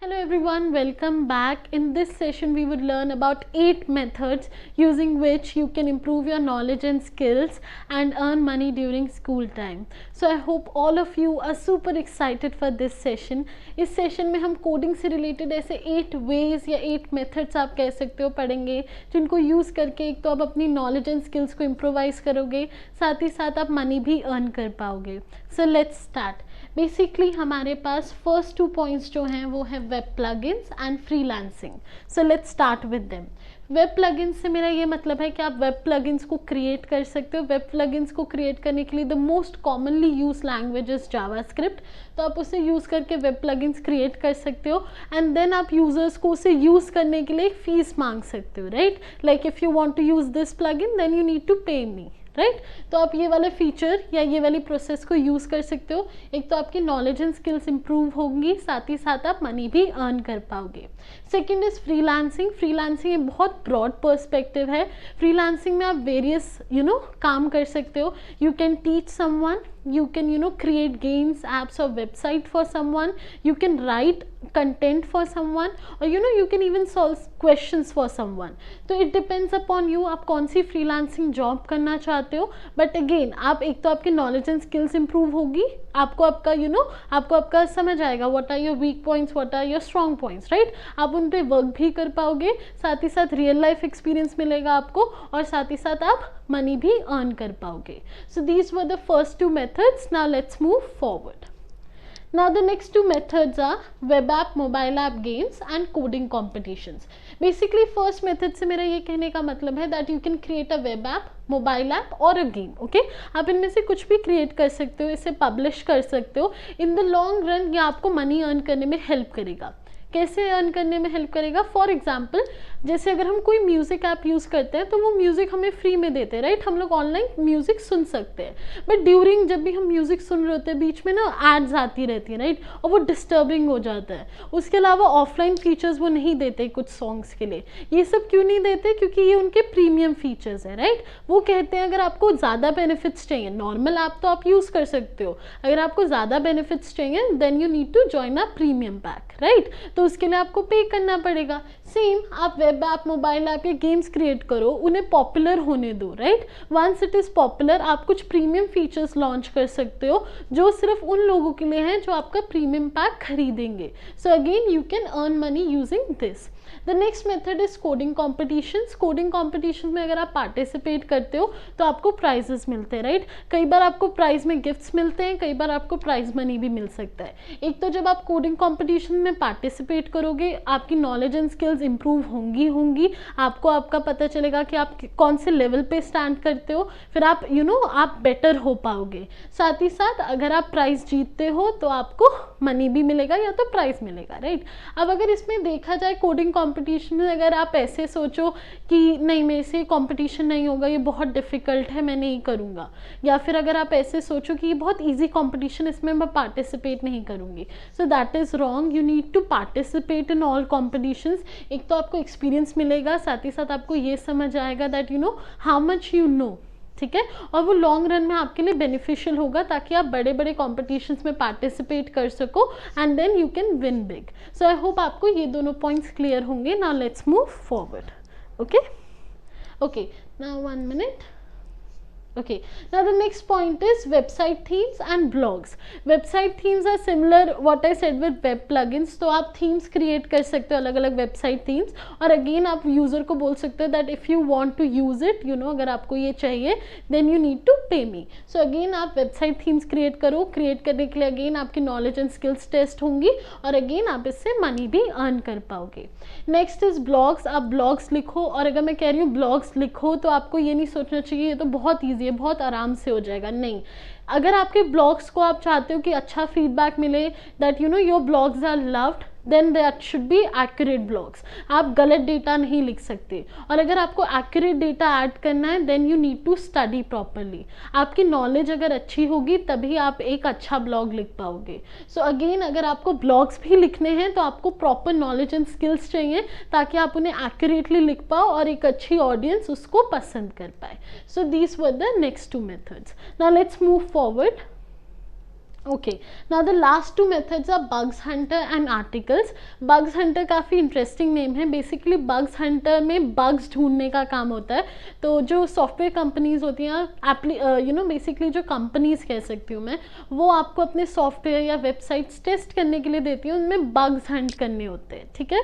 Hello everyone, welcome back. In this session we would learn about 8 methods using which you can improve your knowledge and skills and earn money during school time. So I hope all of you are super excited for this session. इस session में हम coding से related ऐसे 8 ways या 8 methods आप कह सकते हो पढ़ेंगे जिनको use करके एक तो आप अपनी knowledge and skills को improvise करोगे, साथ ही साथ आप money भी earn कर पाओगे. So let's start. बेसिकली हमारे पास फर्स्ट 2 पॉइंट्स जो हैं वो है web plugins and freelancing. So let's start with them. Web plugins से मेरा ये मतलब है कि आप वेब प्लगइन्स को क्रिएट कर सकते हो. वेब प्लगइन्स को क्रिएट करने के लिए the most commonly use language is JavaScript. तो आप उसे यूज़ करके वेब प्लगइन्स क्रिएट कर सकते हो एंड देन आप यूज़र्स को उसे यूज़ करने के लिए फीस मांग सकते हो, right. Like if you want to use this plugin then you need to pay me, right. तो आप ये वाले फीचर या ये वाली प्रोसेस को यूज़ कर सकते हो. एक तो आपकी नॉलेज एंड स्किल्स इंप्रूव होंगी, साथ ही साथ आप मनी भी अर्न कर पाओगे. Second is freelancing. फ्रीलांसिंग एक बहुत ब्रॉड पर्सपेक्टिव है. फ्रीलांसिंग में आप वेरियस काम कर सकते हो. You can teach someone, you can create games, apps or website for someone, you can write content for someone, or you can even solve questions for someone. तो it depends upon you आप कौन सी freelancing job करना चाहते हो. but again आप एक तो आपकी knowledge and skills improve होगी, आपको आपका समझ आएगा what are your weak points, what are your strong points, right. आप उन पे वर्क भी कर पाओगे, साथ ही साथ रियल लाइफ एक्सपीरियंस मिलेगा आपको और साथ ही साथ आप मनी भी अर्न कर पाओगे. सो these were the first 2 methods. Now let's move forward. Now the next 2 methods are web app, mobile app games and coding competitions. Basically first method से मेरा ये कहने का मतलब है that you can create a web app, mobile app और a game. Okay, आप इनमें से कुछ भी क्रिएट कर सकते हो, इसे पब्लिश कर सकते हो. इन द लॉन्ग रन ये आपको मनी अर्न करने में हेल्प करेगा. कैसे अर्न करने में हेल्प करेगा? फॉर एग्जाम्पल जैसे अगर हम कोई म्यूज़िक ऐप यूज़ करते हैं तो वो म्यूज़िक हमें फ्री में देते हैं, राइट. हम लोग ऑनलाइन म्यूज़िक सुन सकते हैं, बट ड्यूरिंग जब भी हम म्यूज़िक सुन रहे होते हैं बीच में ना एड्स आती रहती है, राइट, और वो डिस्टर्बिंग हो जाता है. उसके अलावा ऑफलाइन फीचर्स वो नहीं देते कुछ सॉन्ग्स के लिए. ये सब क्यों नहीं देते? क्योंकि ये उनके प्रीमियम फीचर्स हैं, राइट. वो कहते हैं अगर आपको ज़्यादा बेनिफिट्स चाहिए, नॉर्मल ऐप तो आप यूज़ कर सकते हो, अगर आपको ज़्यादा बेनिफिट्स चाहिए then you need to join a premium pack, right. तो उसके लिए आपको पे करना पड़ेगा. सेम आप वेब ऐप, मोबाइल ऐप या गेम्स क्रिएट करो, उन्हें पॉपुलर होने दो, right. Once it is popular आप कुछ प्रीमियम फीचर्स लॉन्च कर सकते हो जो सिर्फ उन लोगों के लिए हैं जो आपका प्रीमियम पैक खरीदेंगे. So again you can earn money using this. The next method is coding competitions. Coding competition में अगर आप पार्टिसिपेट करते हो तो आपको प्राइजेस मिलते हैं, राइट. कई बार आपको प्राइज में गिफ्ट्स मिलते हैं, कई बार आपको प्राइज मनी भी मिल सकता है. एक तो जब आप कोडिंग कॉम्पिटिशन में पार्टिसिपेट करोगे आपकी नॉलेज एंड स्किल्स इंप्रूव होंगी. आपको आपका पता चलेगा कि आप कौन से लेवल पे स्टैंड करते हो, फिर आप आप बेटर हो पाओगे. साथ ही साथ अगर आप प्राइज जीतते हो तो आपको मनी भी मिलेगा या तो प्राइज मिलेगा, राइट. अब अगर इसमें देखा जाए कोडिंग कॉम्पिटिशन में अगर आप ऐसे सोचो कि नहीं मेरे से कॉम्पिटिशन नहीं होगा, ये बहुत डिफ़िकल्ट है, मैं नहीं करूँगा, या फिर अगर आप ऐसे सोचो कि ये बहुत इजी कॉम्पिटिशन, इसमें मैं पार्टिसिपेट नहीं करूँगी, so that is wrong. You need to participate in all competitions. एक तो आपको एक्सपीरियंस मिलेगा, साथ ही साथ आपको ये समझ आएगा that how much you know, ठीक है, और वो लॉन्ग रन में आपके लिए बेनिफिशियल होगा ताकि आप बड़े बड़े कॉम्पिटिशन्स में पार्टिसिपेट कर सको and then you can win big. So I hope आपको ये दोनों पॉइंट्स क्लियर होंगे. Now let's move forward. Okay, now 1 minute. Okay, now the next point is website themes and blogs. Website themes are similar what I said with web plugins. तो आप themes create कर सकते हो, अलग अलग website themes, और again आप user को बोल सकते हो that if you want to use it, अगर आपको ये चाहिए then you need to pay me. So again आप website themes create करो. create करने के लिए again आपकी knowledge and skills test होंगी और again आप इससे money भी earn कर पाओगे. Next is blogs. आप blogs लिखो, और अगर मैं कह रही हूँ blogs लिखो तो आपको ये नहीं सोचना चाहिए ये तो बहुत ईजी, बहुत आराम से हो जाएगा. नहीं, अगर आपके ब्लॉग्स को आप चाहते हो कि अच्छा फीडबैक मिले, that your blogs are loved, then that should be accurate blogs. आप गलत डेटा नहीं लिख सकते, और अगर आपको एक्यूरेट डेटा ऐड करना है then you need to study properly. आपकी नॉलेज अगर अच्छी होगी तभी आप एक अच्छा ब्लॉग लिख पाओगे. सो अगेन अगर आपको ब्लॉग्स भी लिखने हैं तो आपको प्रॉपर नॉलेज एंड स्किल्स चाहिए ताकि आप उन्हें एक्यूरेटली लिख पाओ और एक अच्छी ऑडियंस उसको पसंद कर पाए. सो these were the next 2 methods. Now let's move forward. Okay, now the last two methods are bugs hunter and articles. bugs hunter काफ़ी इंटरेस्टिंग नेम है. बेसिकली bugs hunter में bugs ढूंढने का काम होता है. तो जो सॉफ्टवेयर कंपनीज होती हैं, बेसिकली जो कंपनीज कह सकती हूँ मैं, वो आपको अपने सॉफ्टवेयर या वेबसाइट्स टेस्ट करने के लिए देती हैं. उनमें bugs हंट करने होते हैं. ठीक है.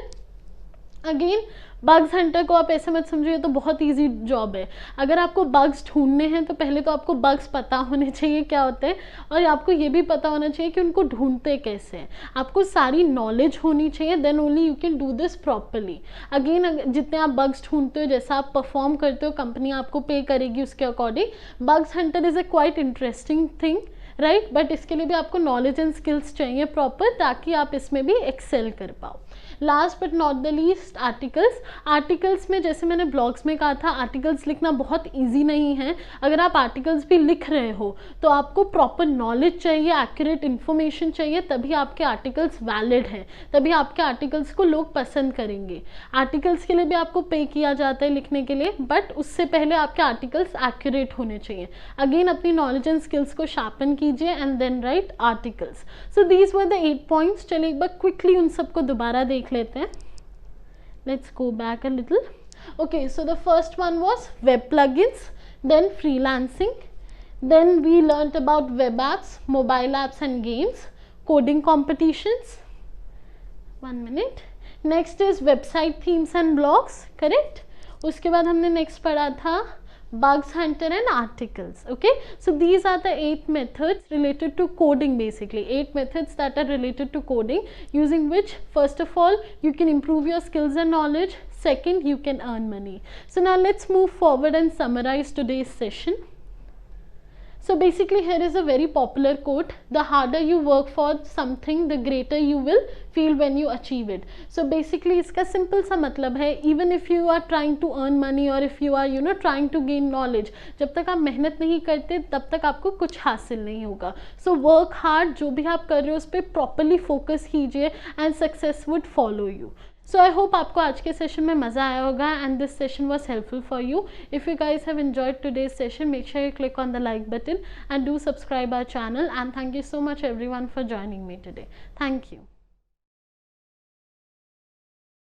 अगेन बग्स हंटर को आप ऐसे मत समझिए तो बहुत इजी जॉब है. अगर आपको बग्स ढूंढने हैं तो पहले तो आपको बग्स पता होने चाहिए क्या होते हैं, और आपको ये भी पता होना चाहिए कि उनको ढूंढते कैसे हैं. आपको सारी नॉलेज होनी चाहिए, then only you can do this properly. Again जितने आप बग्स ढूंढते हो, जैसा आप परफॉर्म करते हो, कंपनी आपको पे करेगी उसके according. Bugs Hunter is a quite interesting thing, right. But इसके लिए भी आपको नॉलेज एंड स्किल्स चाहिए प्रॉपर, ताकि आप इसमें भी एक्सेल कर पाओ. Last but not the least, articles. Articles में जैसे मैंने ब्लॉग्स में कहा था, आर्टिकल्स लिखना बहुत इजी नहीं है. अगर आप आर्टिकल्स भी लिख रहे हो तो आपको प्रॉपर नॉलेज चाहिए, एक्यूरेट इन्फॉर्मेशन चाहिए, तभी आपके आर्टिकल्स वैलिड हैं, तभी आपके आर्टिकल्स को लोग पसंद करेंगे. आर्टिकल्स के लिए भी आपको पे किया जाता है लिखने के लिए, बट उससे पहले आपके आर्टिकल्स एक्यूरेट होने चाहिए. अगेन अपनी नॉलेज एंड स्किल्स को शार्पन कीजिए and then write articles. So these were the 8 points. चलिए एक बार क्विकली उन सबको दोबारा देख लेते हैं. Let's go back a little. Okay, so the first one was web plugins, then freelancing, then we learnt about web apps, mobile apps and games, coding competitions. 1 minute. Next is website themes and blogs, correct. उसके बाद हमने next पढ़ा था bugs hunter and articles. Okay, so these are the 8 methods related to coding. Basically 8 methods that are related to coding, using which first of all you can improve your skills and knowledge. Second, you can earn money. So now let's move forward and summarize today's session. So basically here is a very popular quote: the harder you work for something, the greater you will feel when you achieve it. So basically इसका simple सा मतलब है, even if you are trying to earn money or if you are trying to gain knowledge, जब तक आप मेहनत नहीं करते तब तक आपको कुछ हासिल नहीं होगा. So work hard, जो भी आप कर रहे हो उस पर properly focus कीजिए and success would follow you. So I hope आपको आज के सेशन में मज़ा आया होगा and this session was helpful for you. If you guys have enjoyed today's session, make sure you click on the like button and do subscribe our channel, and thank you so much everyone for joining me today. Thank you.